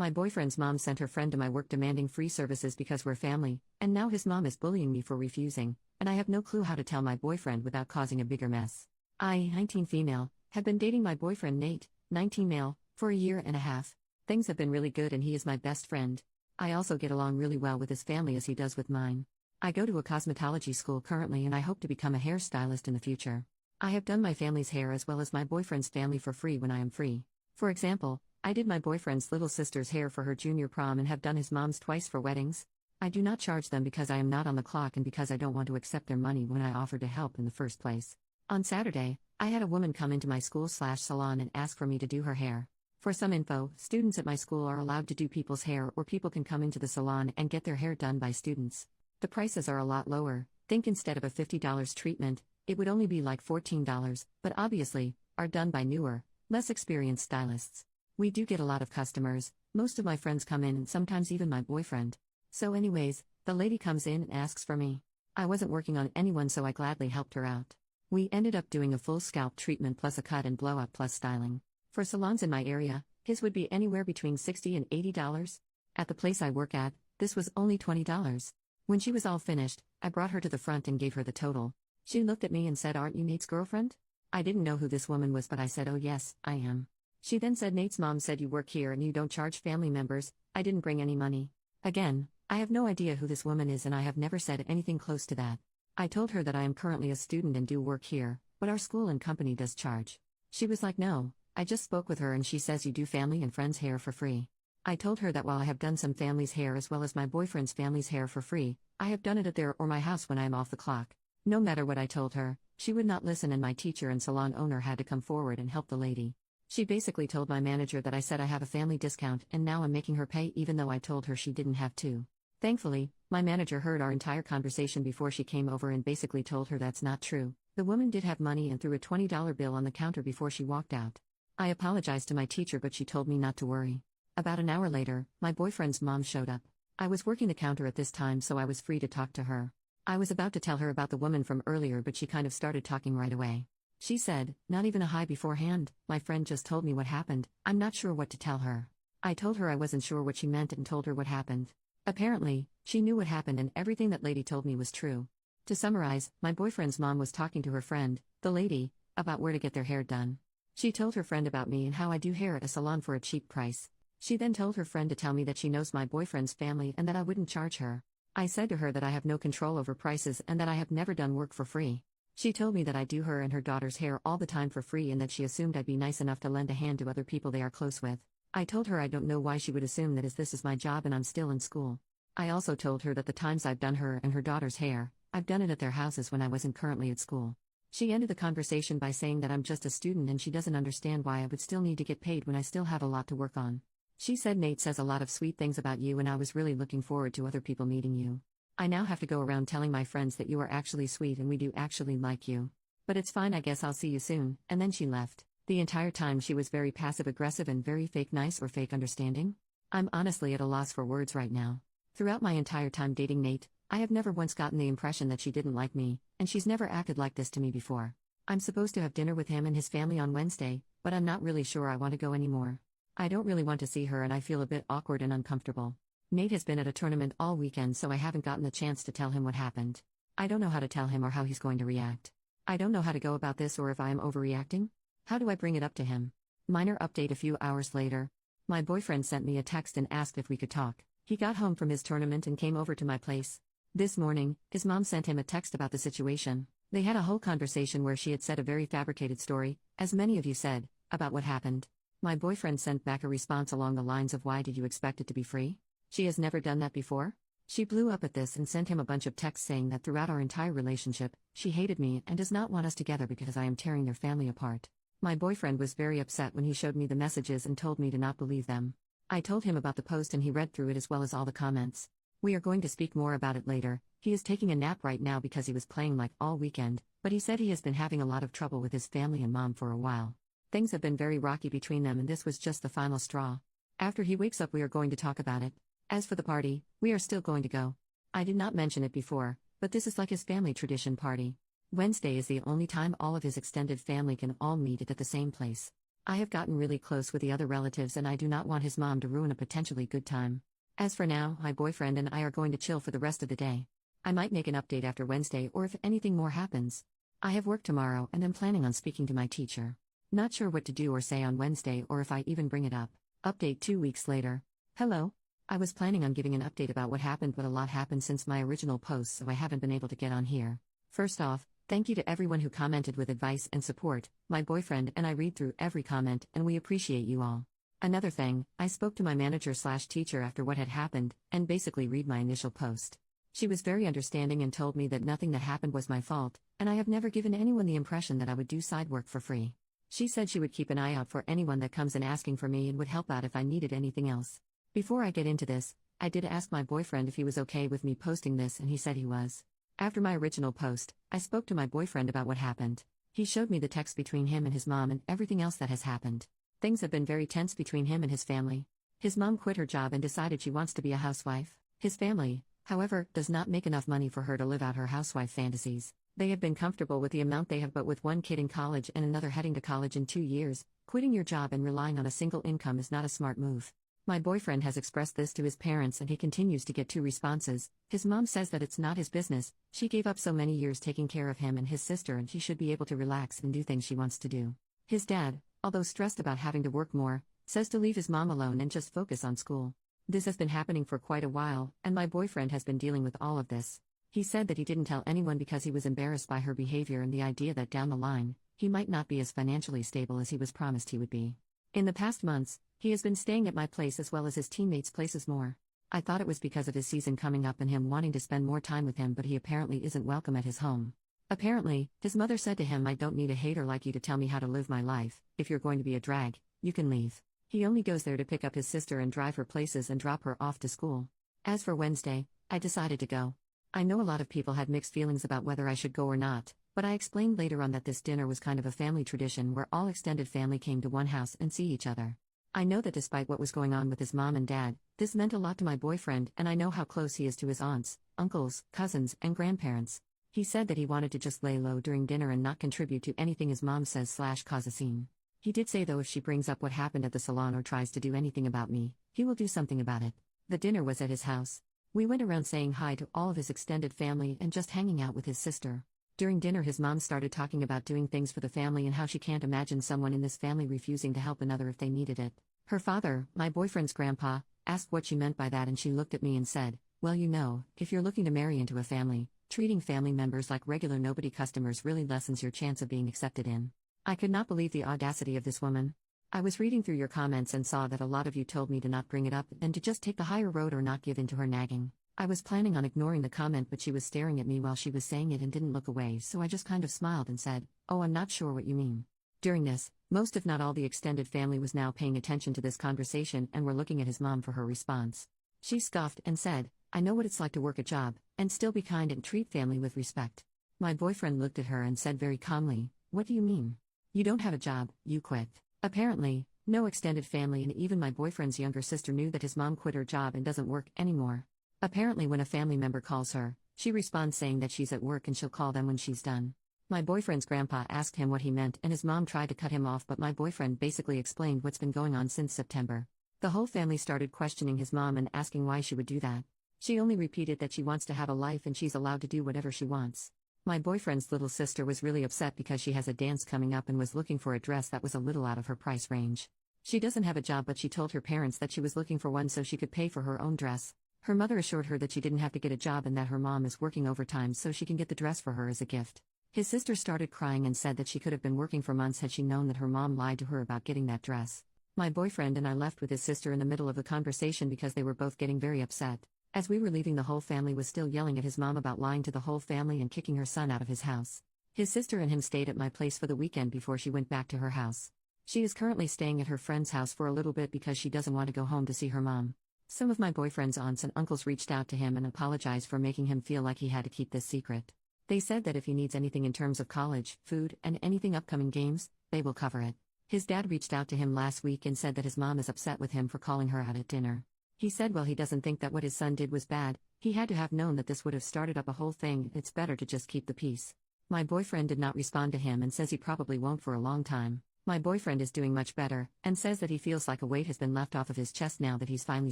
My boyfriend's mom sent her friend to my work demanding free services because we're family, and now his mom is bullying me for refusing, and I have no clue how to tell my boyfriend without causing a bigger mess. I, 19 female, have been dating my boyfriend Nate, 19 male, for a year and a half. Things have been really good and he is my best friend. I also get along really well with his family as he does with mine. I go to a cosmetology school currently and I hope to become a hairstylist in the future. I have done my family's hair as well as my boyfriend's family for free when I am free. For example, I did my boyfriend's little sister's hair for her junior prom and have done his mom's twice for weddings. I do not charge them because I am not on the clock and because I don't want to accept their money when I offered to help in the first place. On Saturday, I had a woman come into my school/salon and ask for me to do her hair. For some info, students at my school are allowed to do people's hair or people can come into the salon and get their hair done by students. The prices are a lot lower. Think instead of a $50 treatment, it would only be like $14, but obviously, are done by newer, less experienced stylists. We do get a lot of customers, most of my friends come in and sometimes even my boyfriend. So anyways, the lady comes in and asks for me. I wasn't working on anyone so I gladly helped her out. We ended up doing a full scalp treatment plus a cut and blow up plus styling. For salons in my area, his would be anywhere between $60 and $80. At the place I work at, this was only $20. When she was all finished, I brought her to the front and gave her the total. She looked at me and said, "Aren't you Nate's girlfriend?" I didn't know who this woman was but I said, "Oh yes, I am." She then said, "Nate's mom said you work here and you don't charge family members." I didn't bring any money. Again, I have no idea who this woman is and I have never said anything close to that. I told her that I am currently a student and do work here, but our school and company does charge. She was like, "No, I just spoke with her and she says you do family and friends' hair for free." I told her that while I have done some family's hair as well as my boyfriend's family's hair for free, I have done it at their or my house when I am off the clock. No matter what I told her, she would not listen and my teacher and salon owner had to come forward and help the lady. She basically told my manager that I said I have a family discount and now I'm making her pay even though I told her she didn't have to. Thankfully, my manager heard our entire conversation before she came over and basically told her that's not true. The woman did have money and threw a $20 bill on the counter before she walked out. I apologized to my teacher but she told me not to worry. About an hour later, my boyfriend's mom showed up. I was working the counter at this time so I was free to talk to her. I was about to tell her about the woman from earlier but she kind of started talking right away. She said, "Not even a hi beforehand, my friend just told me what happened, I'm not sure what to tell her." I told her I wasn't sure what she meant and told her what happened. Apparently, she knew what happened and everything that lady told me was true. To summarize, my boyfriend's mom was talking to her friend, the lady, about where to get their hair done. She told her friend about me and how I do hair at a salon for a cheap price. She then told her friend to tell me that she knows my boyfriend's family and that I wouldn't charge her. I said to her that I have no control over prices and that I have never done work for free. She told me that I do her and her daughter's hair all the time for free and that she assumed I'd be nice enough to lend a hand to other people they are close with. I told her I don't know why she would assume that as this is my job and I'm still in school. I also told her that the times I've done her and her daughter's hair, I've done it at their houses when I wasn't currently at school. She ended the conversation by saying that I'm just a student and she doesn't understand why I would still need to get paid when I still have a lot to work on. She said Nate says a lot of sweet things about you and I was really looking forward to other people meeting you. I now have to go around telling my friends that you are actually sweet and we do actually like you. But it's fine, I guess I'll see you soon, and then she left. The entire time she was very passive-aggressive and very fake nice or fake understanding. I'm honestly at a loss for words right now. Throughout my entire time dating Nate, I have never once gotten the impression that she didn't like me, and she's never acted like this to me before. I'm supposed to have dinner with him and his family on Wednesday, but I'm not really sure I want to go anymore. I don't really want to see her and I feel a bit awkward and uncomfortable. Nate has been at a tournament all weekend so I haven't gotten the chance to tell him what happened. I don't know how to tell him or how he's going to react. I don't know how to go about this or if I am overreacting. How do I bring it up to him? Minor update a few hours later. My boyfriend sent me a text and asked if we could talk. He got home from his tournament and came over to my place. This morning, his mom sent him a text about the situation. They had a whole conversation where she had said a very fabricated story, as many of you said, about what happened. My boyfriend sent back a response along the lines of, "Why did you expect it to be free? She has never done that before?" She blew up at this and sent him a bunch of texts saying that throughout our entire relationship, she hated me and does not want us together because I am tearing their family apart. My boyfriend was very upset when he showed me the messages and told me to not believe them. I told him about the post and he read through it as well as all the comments. We are going to speak more about it later. He is taking a nap right now because he was playing like all weekend, but he said he has been having a lot of trouble with his family and mom for a while. Things have been very rocky between them and this was just the final straw. After he wakes up we are going to talk about it. As for the party, we are still going to go. I did not mention it before, but this is like his family tradition party. Wednesday is the only time all of his extended family can all meet at the same place. I have gotten really close with the other relatives and I do not want his mom to ruin a potentially good time. As for now, my boyfriend and I are going to chill for the rest of the day. I might make an update after Wednesday or if anything more happens. I have work tomorrow and am planning on speaking to my teacher. Not sure what to do or say on Wednesday or if I even bring it up. Update 2 weeks later. Hello. I was planning on giving an update about what happened, but a lot happened since my original post, so I haven't been able to get on here. First off, thank you to everyone who commented with advice and support. My boyfriend and I read through every comment and we appreciate you all. Another thing, I spoke to my manager/teacher after what had happened and basically read my initial post. She was very understanding and told me that nothing that happened was my fault, and I have never given anyone the impression that I would do side work for free. She said she would keep an eye out for anyone that comes in asking for me and would help out if I needed anything else. Before I get into this, I did ask my boyfriend if he was okay with me posting this and he said he was. After my original post, I spoke to my boyfriend about what happened. He showed me the text between him and his mom and everything else that has happened. Things have been very tense between him and his family. His mom quit her job and decided she wants to be a housewife. His family, however, does not make enough money for her to live out her housewife fantasies. They have been comfortable with the amount they have, but with one kid in college and another heading to college in 2 years, quitting your job and relying on a single income is not a smart move. My boyfriend has expressed this to his parents and he continues to get 2 responses. His mom says that it's not his business, she gave up so many years taking care of him and his sister and he should be able to relax and do things she wants to do. His dad, although stressed about having to work more, says to leave his mom alone and just focus on school. This has been happening for quite a while, and my boyfriend has been dealing with all of this. He said that he didn't tell anyone because he was embarrassed by her behavior and the idea that down the line, he might not be as financially stable as he was promised he would be. In the past months, he has been staying at my place as well as his teammates' places more. I thought it was because of his season coming up and him wanting to spend more time with him, but he apparently isn't welcome at his home. Apparently, his mother said to him, "I don't need a hater like you to tell me how to live my life. If you're going to be a drag, you can leave." He only goes there to pick up his sister and drive her places and drop her off to school. As for Wednesday, I decided to go. I know a lot of people had mixed feelings about whether I should go or not, but I explained later on that this dinner was kind of a family tradition where all extended family came to one house and see each other. I know that despite what was going on with his mom and dad, this meant a lot to my boyfriend, and I know how close he is to his aunts, uncles, cousins, and grandparents. He said that he wanted to just lay low during dinner and not contribute to anything his mom says/cause a scene. He did say though if she brings up what happened at the salon or tries to do anything about me, he will do something about it. The dinner was at his house. We went around saying hi to all of his extended family and just hanging out with his sister. During dinner his mom started talking about doing things for the family and how she can't imagine someone in this family refusing to help another if they needed it. Her father, my boyfriend's grandpa, asked what she meant by that and she looked at me and said, "Well, you know, if you're looking to marry into a family, treating family members like regular nobody customers really lessens your chance of being accepted in." I could not believe the audacity of this woman. I was reading through your comments and saw that a lot of you told me to not bring it up and to just take the higher road or not give in to her nagging. I was planning on ignoring the comment, but she was staring at me while she was saying it and didn't look away, so I just kind of smiled and said, "Oh, I'm not sure what you mean." During this, most if not all the extended family was now paying attention to this conversation and were looking at his mom for her response. She scoffed and said, "I know what it's like to work a job, and still be kind and treat family with respect." My boyfriend looked at her and said very calmly, "What do you mean? You don't have a job, you quit." Apparently, no extended family and even my boyfriend's younger sister knew that his mom quit her job and doesn't work anymore. Apparently when a family member calls her, she responds saying that she's at work and she'll call them when she's done. My boyfriend's grandpa asked him what he meant and his mom tried to cut him off, but my boyfriend basically explained what's been going on since September. The whole family started questioning his mom and asking why she would do that. She only repeated that she wants to have a life and she's allowed to do whatever she wants. My boyfriend's little sister was really upset because she has a dance coming up and was looking for a dress that was a little out of her price range. She doesn't have a job, but she told her parents that she was looking for one so she could pay for her own dress. Her mother assured her that she didn't have to get a job and that her mom is working overtime so she can get the dress for her as a gift. His sister started crying and said that she could have been working for months had she known that her mom lied to her about getting that dress. My boyfriend and I left with his sister in the middle of the conversation because they were both getting very upset. As we were leaving, the whole family was still yelling at his mom about lying to the whole family and kicking her son out of his house. His sister and him stayed at my place for the weekend before she went back to her house. She is currently staying at her friend's house for a little bit because she doesn't want to go home to see her mom. Some of my boyfriend's aunts and uncles reached out to him and apologized for making him feel like he had to keep this secret. They said that if he needs anything in terms of college, food, and anything upcoming games, they will cover it. His dad reached out to him last week and said that his mom is upset with him for calling her out at dinner. He said well, he doesn't think that what his son did was bad, he had to have known that this would have started up a whole thing, it's better to just keep the peace. My boyfriend did not respond to him and says he probably won't for a long time. My boyfriend is doing much better, and says that he feels like a weight has been left off of his chest now that he's finally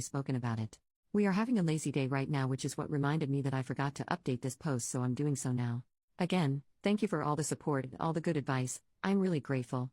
spoken about it. We are having a lazy day right now, which is what reminded me that I forgot to update this post, so I'm doing so now. Again, thank you for all the support and all the good advice, I'm really grateful.